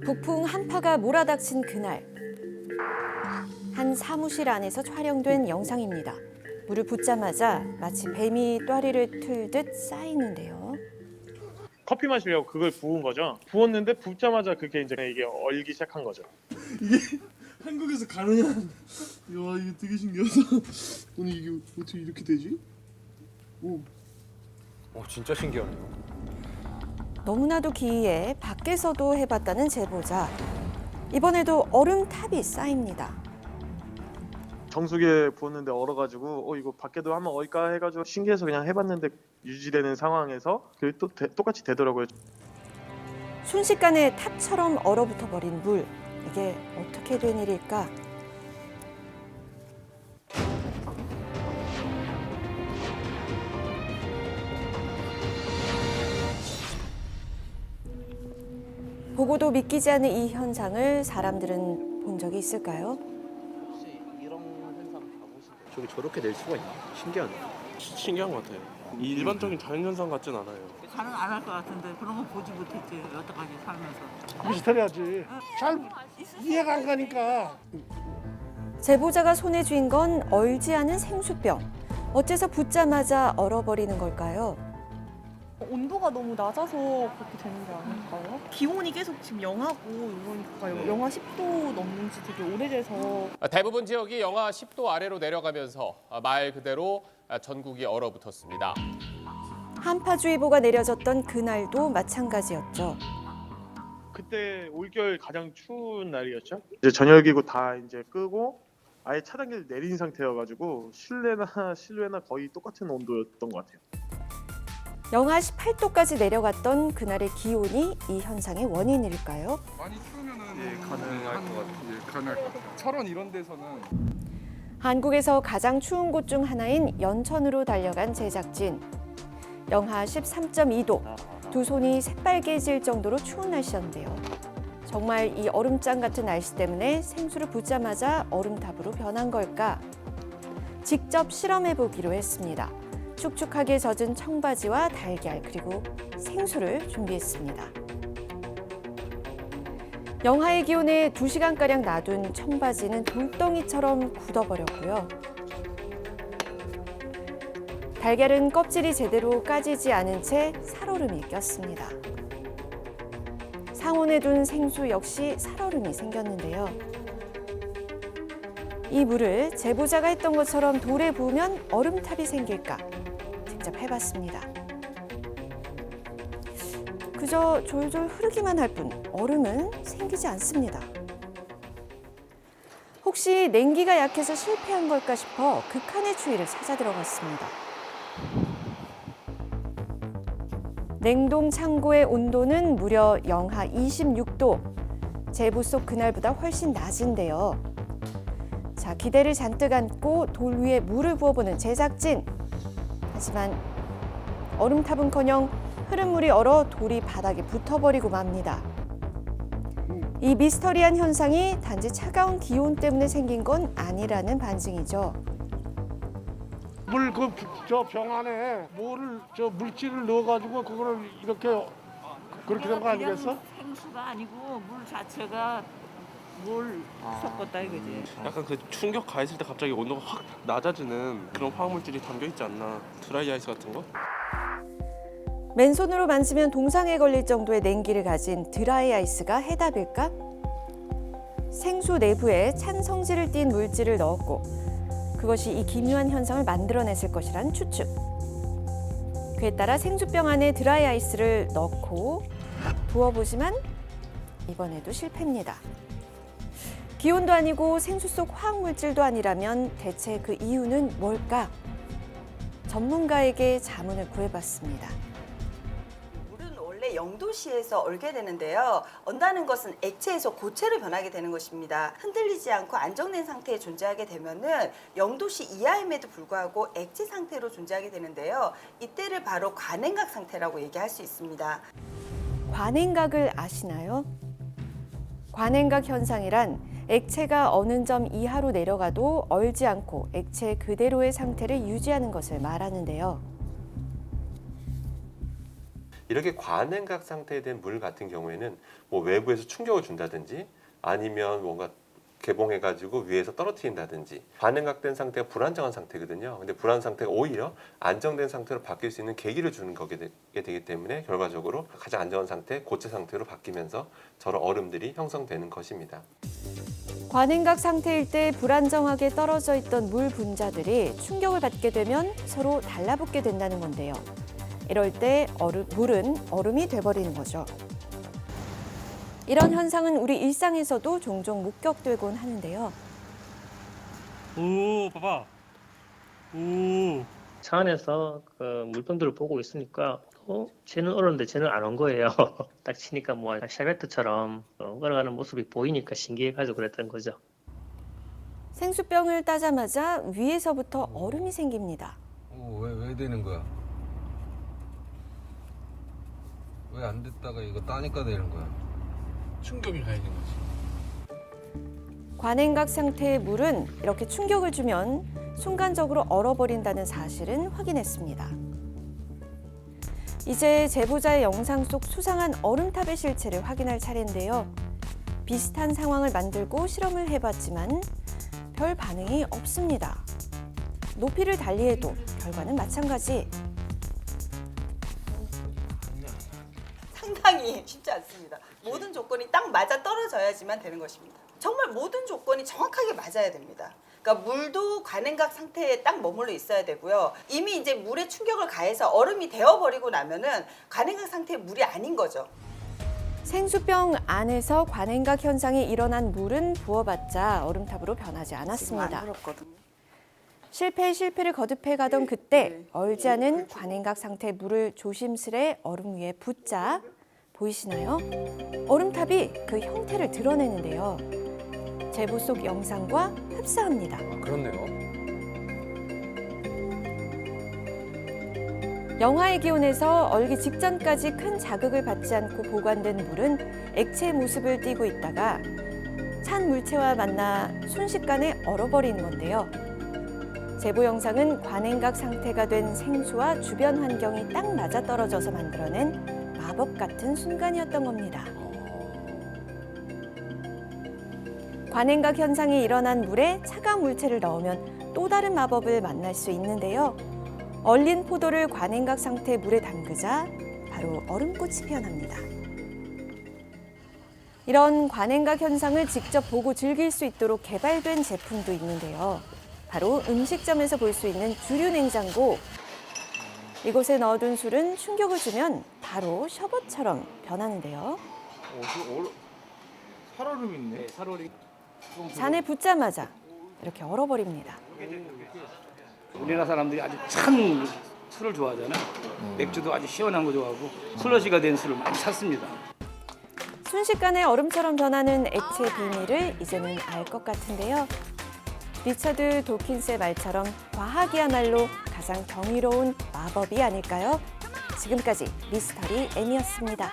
북풍 한파가 몰아닥친 그날, 한 사무실 안에서 촬영된 영상입니다. 물을 붓자마자 마치 뱀이 또아리를 틀듯 쌓이는데요. 커피 마시려고 그걸 부은 거죠. 부었는데 붓자마자 그게 이제 이게 얼기 시작한 거죠. 이게 한국에서 가능한? 야, 이게 되게 신기하다. 아니 이게 어떻게 이렇게 되지? 오. 진짜 신기하네요. 너무나도 기이해 밖에서도 해봤다는 제보자. 이번에도 얼음탑이 쌓입니다. 정수기에 부었는데 얼어가지고 이거 밖에도 한번 얼까 해가지고 신기해서 그냥 해봤는데 유지되는 상황에서 그게 또 똑같이 되더라고요. 순식간에 탑처럼 얼어붙어 버린 물. 이게 어떻게 된 일일까? 보고도 믿기지 않는 이 현상을 사람들은 본 적이 있을까요? 혹시 이런 현상 봐보신 적 저기 저렇게 낼 수가 있나? 신기하네. 신기한 것 같아요. 이 일반적인 자연현상 같진 않아요. 가능 안 할 것 같은데 그런 거 보지 못했지 여태까지 살면서. 비슷해야지. 잘 이해가 안 가니까. 제보자가 손에 쥔 건 얼지 않은 생수병. 어째서 붓자마자 얼어버리는 걸까요? 온도가 너무 낮아서 그렇게 되는 게 아닐까요? 기온이 계속 지금 영하고 이러니까 영하 10도 넘는 지 되게 오래돼서 대부분 지역이 영하 10도 아래로 내려가면서 말 그대로 전국이 얼어붙었습니다. 한파주의보가 내려졌던 그날도 마찬가지였죠. 그때 올겨울 가장 추운 날이었죠. 이제 전열기구 다 이제 끄고 아예 차단기를 내린 상태여가지고 실내나 실외나 거의 똑같은 온도였던 것 같아요. 영하 18도까지 내려갔던 그날의 기온이 이 현상의 원인일까요? 많이 추우면은 가능할 것 같아요. 가능할 것 같아요. 철원 이런 데서는 한국에서 가장 추운 곳 중 하나인 연천으로 달려간 제작진. 영하 13.2도, 두 손이 새빨개질 정도로 추운 날씨였는데요. 정말 이 얼음장 같은 날씨 때문에 생수를 붓자마자 얼음탑으로 변한 걸까? 직접 실험해보기로 했습니다. 축축하게 젖은 청바지와 달걀 그리고 생수를 준비했습니다. 영하의 기온에 2시간가량 놔둔 청바지는 돌덩이처럼 굳어버렸고요. 달걀은 껍질이 제대로 까지지 않은 채 살얼음이 꼈습니다. 상온에 둔 생수 역시 살얼음이 생겼는데요. 이 물을 제보자가 했던 것처럼 돌에 부으면 얼음탑이 생길까? 직접 해봤습니다. 그저 졸졸 흐르기만 할 뿐 얼음은 생기지 않습니다. 혹시 냉기가 약해서 실패한 걸까 싶어 극한의 추위를 찾아 들어갔습니다. 냉동 창고의 온도는 무려 영하 26도. 제보 속 그날보다 훨씬 낮은데요. 자, 기대를 잔뜩 안고 돌 위에 물을 부어보는 제작진. 하지만 얼음탑은커녕 흐른 물이 얼어 돌이 바닥에 붙어버리고 맙니다. 이 미스터리한 현상이 단지 차가운 기온 때문에 생긴 건 아니라는 반증이죠. 물 그 저 병 안에 뭐를 저 물질을 넣어가지고 그거를 이렇게 그렇게 된 거 아니겠어? 그냥 생수가 아니고 물 자체가 물 섞었다 이거지. 약간 그 충격 가했을 때 갑자기 온도가 확 낮아지는 그런 화학물질이 담겨 있지 않나. 드라이 아이스 같은 거? 맨손으로 만지면 동상에 걸릴 정도의 냉기를 가진 드라이 아이스가 해답일까? 생수 내부에 찬 성질을 띤 물질을 넣었고 그것이 이 기묘한 현상을 만들어냈을 것이란 추측. 그에 따라 생수병 안에 드라이 아이스를 넣고 부어보지만 이번에도 실패입니다. 기온도 아니고 생수 속 화학물질도 아니라면 대체 그 이유는 뭘까? 전문가에게 자문을 구해봤습니다. 물은 원래 0도씨에서 얼게 되는데요. 얼다는 것은 액체에서 고체로 변하게 되는 것입니다. 흔들리지 않고 안정된 상태에 존재하게 되면은 0도씨 이하임에도 불구하고 액체 상태로 존재하게 되는데요. 이때를 바로 관행각 상태라고 얘기할 수 있습니다. 관행각을 아시나요? 관행각 현상이란 액체가 어느 점 이하로 내려가도 얼지 않고 액체 그대로의 상태를 유지하는 것을 말하는데요. 이렇게 과냉각 상태에 된 물 같은 경우에는 뭐 외부에서 충격을 준다든지 아니면 뭔가 개봉해가지고 위에서 떨어뜨린다든지 과냉각된 상태가 불안정한 상태거든요. 근데 불안 상태가 오히려 안정된 상태로 바뀔 수 있는 계기를 주는 거게 되기 때문에 결과적으로 가장 안정한 상태, 고체 상태로 바뀌면서 저런 얼음들이 형성되는 것입니다. 과냉각 상태일 때 불안정하게 떨어져 있던 물 분자들이 충격을 받게 되면 서로 달라붙게 된다는 건데요. 이럴 때 물은 얼음이 돼버리는 거죠. 이런 현상은 우리 일상에서도 종종 목격되곤 하는데요. 오, 봐봐. 오. 차 안에서 그 물병들을 보고 있으니까 쟤는 얼었는데 쟤는 안 온 거예요. 딱 치니까 뭐 샤베트처럼 얼어가는 모습이 보이니까 신기해가지고 그랬던 거죠. 생수병을 따자마자 위에서부터 얼음이 생깁니다. 왜 되는 거야? 왜 안 됐다가 이거 따니까 되는 거야? 충격이 가야 되는 거지. 과냉각 상태의 물은 이렇게 충격을 주면 순간적으로 얼어버린다는 사실은 확인했습니다. 이제 제보자의 영상 속 수상한 얼음탑의 실체를 확인할 차례인데요. 비슷한 상황을 만들고 실험을 해봤지만 별 반응이 없습니다. 높이를 달리해도 결과는 마찬가지. 상당히 쉽지 않습니다. 모든 조건이 딱 맞아 떨어져야지만 되는 것입니다. 정말 모든 조건이 정확하게 맞아야 됩니다. 그러니까 물도 과냉각 상태에 딱 머물러 있어야 되고요. 이미 이제 물에 충격을 가해서 얼음이 되어버리고 나면은 과냉각 상태의 물이 아닌 거죠. 생수병 안에서 과냉각 현상이 일어난 물은 부어봤자 얼음탑으로 변하지 않았습니다. 실패를 거듭해 가던 그때 얼지 않은 과냉각 상태의 물을 조심스레 얼음 위에 붓자 보이시나요? 얼음탑이 그 형태를 드러내는데요. 제보 속 영상과 흡사합니다. 그렇네요. 영하의 기온에서 얼기 직전까지 큰 자극을 받지 않고 보관된 물은 액체 모습을 띠고 있다가 찬 물체와 만나 순식간에 얼어버리는 건데요. 제보 영상은 과냉각 상태가 된 생수와 주변 환경이 딱 맞아떨어져서 만들어낸 마법 같은 순간이었던 겁니다. 과냉각 현상이 일어난 물에 차가운 물체를 넣으면 또 다른 마법을 만날 수 있는데요. 얼린 포도를 과냉각 상태의 물에 담그자 바로 얼음꽃이 피어납니다. 이런 과냉각 현상을 직접 보고 즐길 수 있도록 개발된 제품도 있는데요. 바로 음식점에서 볼 수 있는 주류 냉장고. 이곳에 넣어둔 술은 충격을 주면 바로 셔벗처럼 변하는데요. 살얼음 있네. 살얼음. 잔에 붓자마자 이렇게 얼어버립니다. 우리나라 사람들이 아주 찬 술을 좋아하잖아요. 맥주도 아주 시원한 거 좋아하고 슬러시가 된 술을 많이 찾습니다. 순식간에 얼음처럼 변하는 액체의 비밀을 이제는 알 것 같은데요. 리처드 도킨스의 말처럼 과학이야말로 가장 경이로운 마법이 아닐까요? 지금까지 미스터리 M이었습니다.